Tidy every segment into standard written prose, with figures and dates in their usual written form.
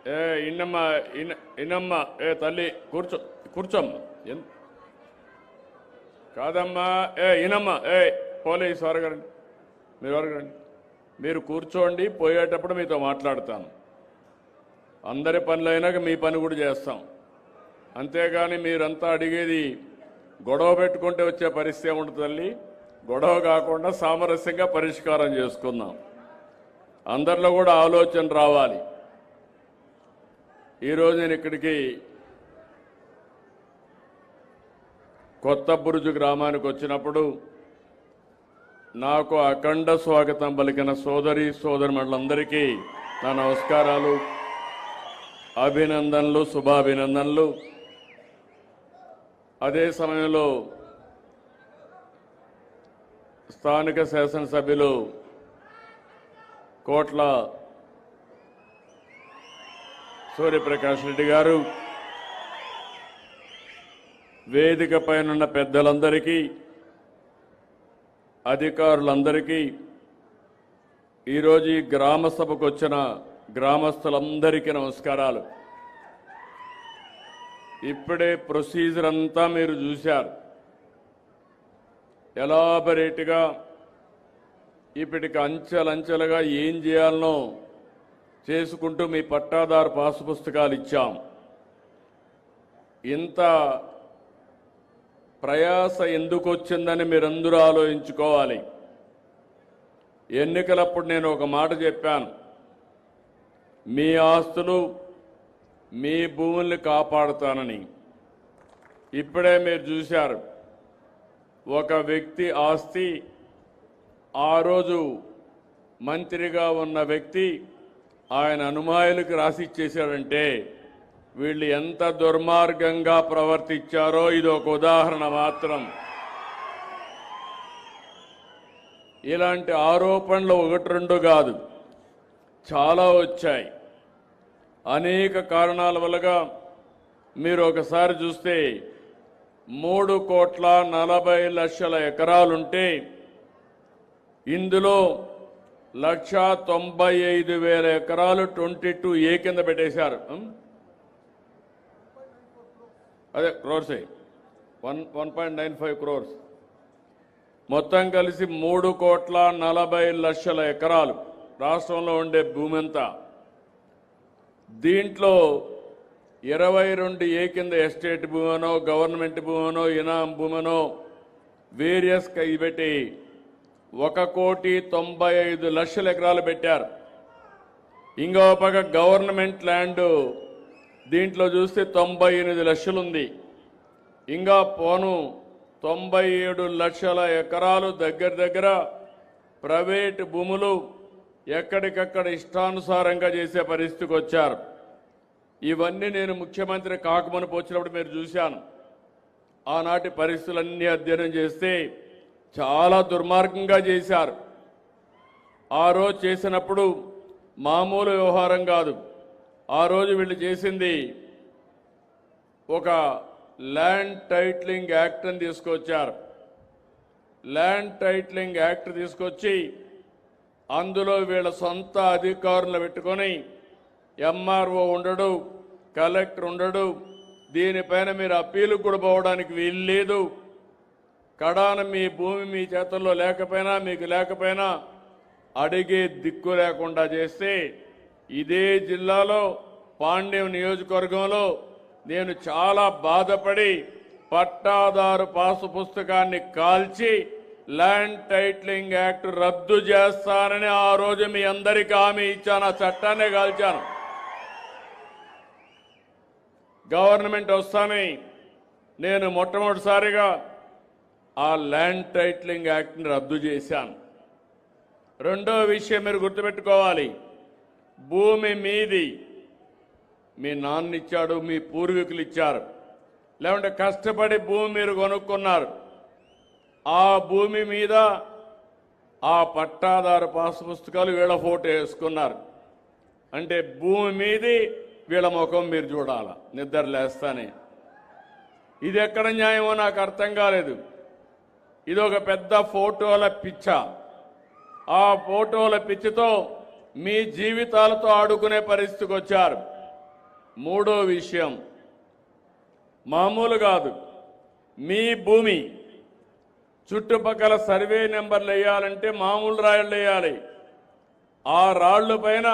ఏ ఇన్నమ్మా ఇన్నమ్మా ఏ తల్లి కూర్చోమ్మా కాదమ్మా ఏ ఇనమ్మా ఏ పోలీసు అరగండి మీరు అరగండి మీరు కూర్చోండి పోయేటప్పుడు మీతో మాట్లాడతాను అందరి పనులైనాక మీ పని కూడా చేస్తాం అంతేగాని మీరంతా అడిగేది గొడవ పెట్టుకుంటే వచ్చే పరిస్థితి ఉంటుంది తల్లి గొడవ కాకుండా సామరస్యంగా పరిష్కారం చేసుకుందాం అందరిలో కూడా ఆలోచన రావాలి ఈరోజు నేను ఇక్కడికి కొత్త బురుజు గ్రామానికి వచ్చినప్పుడు నాకు అఖండ స్వాగతం పలికిన సోదరిమణులందరికీ నా నమస్కారాలు అభినందనలు శుభాభినందనలు అదే సమయంలో స్థానిక శాసనసభ్యులు కోట్ల సూర్యప్రకాష్ రెడ్డి గారు వేదిక పైనున్న పెద్దలందరికీ అధికారులందరికీ ఈరోజు ఈ గ్రామ సభకు వచ్చిన గ్రామస్తులందరికీ నమస్కారాలు ఇప్పుడే ప్రొసీజర్ అంతా మీరు చూశారు ఎలాబరేట్గా ఇప్పటికి అంచెలంచెలుగా ఏం చేయాలనో చేసుకుంటూ మీ పట్టాదారు పాసు పుస్తకాలు ఇచ్చాం ఇంత ప్రయాస ఎందుకు వచ్చిందని మీరందరూ ఆలోచించుకోవాలి ఎన్నికలప్పుడు నేను ఒక మాట చెప్పాను మీ ఆస్తులు మీ భూముల్ని కాపాడుతానని ఇప్పుడే మీరు చూశారు ఒక వ్యక్తి ఆస్తి ఆ రోజు మంత్రిగా ఉన్న వ్యక్తి ఆయన అనుమాయులకు రాసిచ్చేశాడంటే వీళ్ళు ఎంత దుర్మార్గంగా ప్రవర్తించారో ఇది ఒక ఉదాహరణ మాత్రం ఇలాంటి ఆరోపణలు ఒకటి రెండు కాదు చాలా వచ్చాయి అనేక కారణాల వల్లగా మీరు ఒకసారి చూస్తే 3,40,00,000 ఎకరాలుంటే ఇందులో 1,95,000 ఎకరాలు 22A కింద పెట్టేశారు అదే క్రోర్సే 1.95 క్రోర్స్ మొత్తం కలిసి 3,40,00,000 ఎకరాలు రాష్ట్రంలో ఉండే భూమి అంతా దీంట్లో 22A కింద ఎస్టేట్ భూమనో గవర్నమెంట్ భూమనో ఇనాం భూమనో వేరియస్ పెట్టి 1,95,00,000 ఎకరాలు పెట్టారు ఇంకో పక్క గవర్నమెంట్ ల్యాండ్ దీంట్లో చూస్తే 98 లక్షలు ఉంది ఇంకా పోను 97 లక్షల ఎకరాలు దగ్గర ప్రైవేటు భూములు ఎక్కడికక్కడ ఇష్టానుసారంగా చేసే పరిస్థితికి వచ్చారు ఇవన్నీ నేను ముఖ్యమంత్రి కాకమునుపు వచ్చినప్పుడు మీరు చూశాను ఆనాటి పరిస్థితులన్నీ అధ్యయనం చేస్తే చాలా దుర్మార్గంగా చేశారు ఆ రోజు చేసినప్పుడు మామూలు వ్యవహారం కాదు ఆ రోజు వీళ్ళు చేసింది ఒక ల్యాండ్ టైటిలింగ్ యాక్ట్ అని తీసుకొచ్చారు ల్యాండ్ టైటిలింగ్ యాక్ట్ తీసుకొచ్చి అందులో వీళ్ళ సొంత అధికారులు పెట్టుకొని ఎంఆర్ఓ ఉండడు కలెక్టర్ ఉండడు దీనిపైన మీరు అప్పీలు కూడా పోవడానికి వీలు లేదు కడాన మీ భూమి మీ చేతుల్లో లేకపోయినా మీకు లేకపోయినా అడిగే దిక్కు లేకుండా చేస్తే ఇదే జిల్లాలో పాండ్యం నియోజకవర్గంలో నేను చాలా బాధపడి పట్టాదారు పాసు పుస్తకాన్ని కాల్చి ల్యాండ్ టైటిలింగ్ యాక్ట్ రద్దు చేస్తానని ఆ రోజు మీ అందరికీ హామీ ఇచ్చాను ఆ చట్టాన్ని కాల్చాను గవర్నమెంట్ వస్తానే నేను మొట్టమొదటిసారిగా ఆ ల్యాండ్ టైటిలింగ్ యాక్ట్ని రద్దు చేశాను రెండో విషయం మీరు గుర్తుపెట్టుకోవాలి భూమి మీది మీ నాన్న ఇచ్చాడు మీ పూర్వీకులు ఇచ్చారు లేకుంటే కష్టపడి భూమి మీరు కొనుక్కున్నారు ఆ భూమి మీద ఆ పట్టాదారు పాసు పుస్తకాలు వీళ్ళ ఫోటో వేసుకున్నారు అంటే భూమి మీది వీళ్ళ ముఖం మీరు చూడాల నిద్ర లేస్తానే ఇది ఎక్కడ న్యాయమో నాకు అర్థం కాలేదు ఇది ఒక పెద్ద ఫోటోల పిచ్చ ఆ ఫోటోల పిచ్చితో మీ జీవితాలతో ఆడుకునే పరిస్థితికి వచ్చారు మూడో విషయం మామూలు కాదు. మీ భూమి చుట్టుపక్కల సర్వే నెంబర్లు వేయాలంటే మామూలు రాళ్ళు వేయాలి. ఆ రాళ్ళు పైన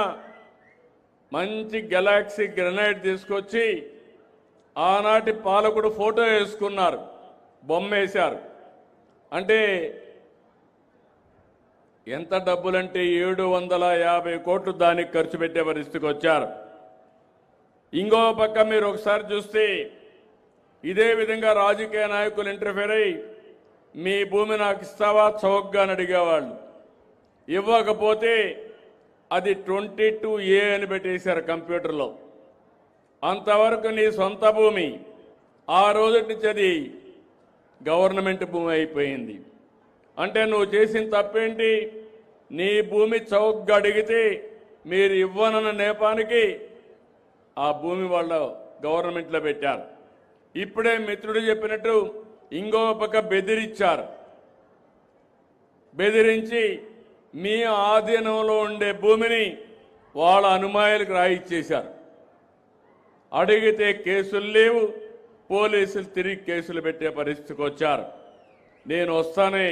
మంచి గెలాక్సీ గ్రనైట్ తీసుకొచ్చి ఆనాటి పాలకుడు ఫోటో వేసుకున్నారు, బొమ్మ వేశారు. అంటే ఎంత డబ్బులంటే 750 కోట్లు దానికి ఖర్చు పెట్టే పరిస్థితికి వచ్చారు. ఇంకో పక్క మీరు ఒకసారి చూస్తే ఇదే విధంగా రాజకీయ నాయకులు ఇంటర్ఫేర్ అయ్యి మీ భూమి నాకు ఇస్తావా చౌకగా అని అడిగేవాళ్ళు. ఇవ్వకపోతే అది 22A అని పెట్టేశారు కంప్యూటర్లో. అంతవరకు నీ సొంత భూమి ఆ రోజు నుంచి అది గవర్నమెంట్ భూమి అయిపోయింది. అంటే నువ్వు చేసిన తప్పేంటి? నీ భూమి చౌకగా అడిగితే మీరు ఇవ్వనన్న నేపానికి ఆ భూమి వాళ్ళ గవర్నమెంట్లో పెట్టారు. ఇప్పుడే మిత్రుడు చెప్పినట్టు ఇంకో పక్క బెదిరించారు. బెదిరించి మీ ఆధీనంలో ఉండే భూమిని వాళ్ళ అనుమాయులకు రాయిచ్చేశారు. అడిగితే కేసులు లేవు, పోలీసులు తిరిగి కేసులు పెట్టే పరిస్థితికి వచ్చారు. నేను వస్తానే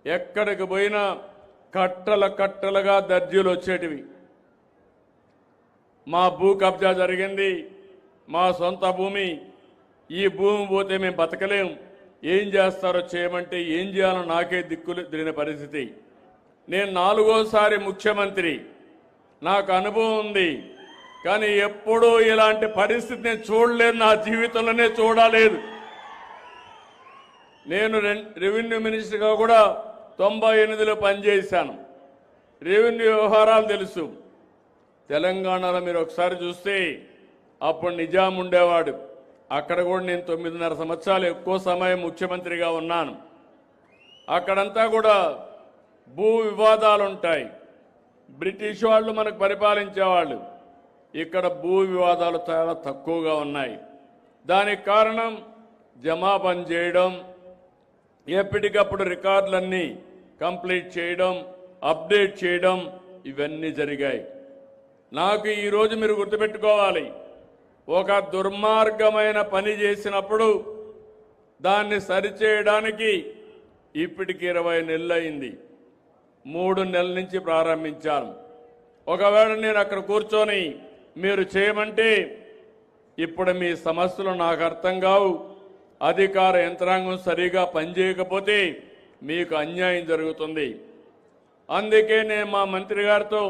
ఎక్కడికి పోయినా కట్టలుగా దర్జీలు వచ్చేటివి. మా భూ కబ్జా జరిగింది, మా సొంత భూమి, ఈ భూమి పోతే మేము బతకలేం, ఏం చేస్తారో చేయమంటే ఏం చేయాలో నాకే దిక్కులు తిరిగిన పరిస్థితి. నేను 4వ ముఖ్యమంత్రి, నాకు అనుభవం ఉంది. కానీ ఎప్పుడూ ఇలాంటి పరిస్థితి నేను చూడలేదు, నా జీవితంలోనే చూడలేదు. నేను రెవెన్యూ మినిస్టర్గా కూడా 98లో పనిచేశాను. రెవెన్యూ వ్యవహారాలు తెలుసు. తెలంగాణలో మీరు ఒకసారి చూస్తే అప్పుడు నిజాం ఉండేవాడు. అక్కడ కూడా నేను 9.5 సంవత్సరాలు ఎక్కువ సమయం ముఖ్యమంత్రిగా ఉన్నాను. అక్కడంతా కూడా భూ వివాదాలు ఉంటాయి. బ్రిటిష్ వాళ్ళు మనకు పరిపాలించేవాళ్ళు. ఇక్కడ భూ వివాదాలు చాలా తక్కువగా ఉన్నాయి. దానికి కారణం జమాబన్ చేయడం, ఎప్పటికప్పుడు రికార్డులన్నీ కంప్లీట్ చేయడం, అప్డేట్ చేయడం, ఇవన్నీ జరిగాయి. నాకు ఈరోజు మీరు గుర్తుపెట్టుకోవాలి, ఒక దుర్మార్గమైన పని చేసినప్పుడు దాన్ని సరిచేయడానికి ఇప్పటికి 20 నెలలు అయింది. 3 నెలల నుంచి ప్రారంభించాను. ఒకవేళ నేను అక్కడ కూర్చొని మీరు చేయమంటే ఇప్పుడు మీ సమస్యలు నాకు అర్థం కావు, అధికార యంత్రాంగం సరిగా పనిచేయకపోతే మీకు అన్యాయం జరుగుతుంది. అందుకే నేను మా మంత్రి గారితో,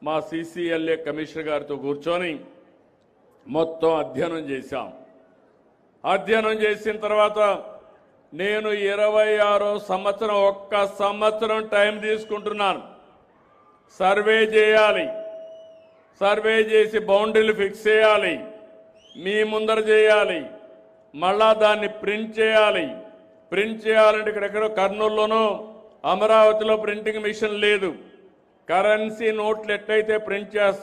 మా CCLA కమిషనర్ గారితో కూర్చొని మొత్తం అధ్యయనం చేశాం. అధ్యయనం చేసిన తర్వాత నేను 26వ సంవత్సరం, ఒక్క సంవత్సరం టైం తీసుకుంటున్నాను. సర్వే చేయాలి, సర్వే చేసి బౌండరీలు ఫిక్స్ చేయాలి, మీ ముందర చేయాలి, మళ్ళా దాన్ని ప్రింట్ చేయాలి. ప్రింట్ చేయాలంటే ఇక్కడెక్కడో కర్నూలులోనో అమరావతిలో ప్రింటింగ్ మిషన్ లేదు. కరెన్సీ నోట్లు ఎట్లయితే ప్రింట్ చేస్తా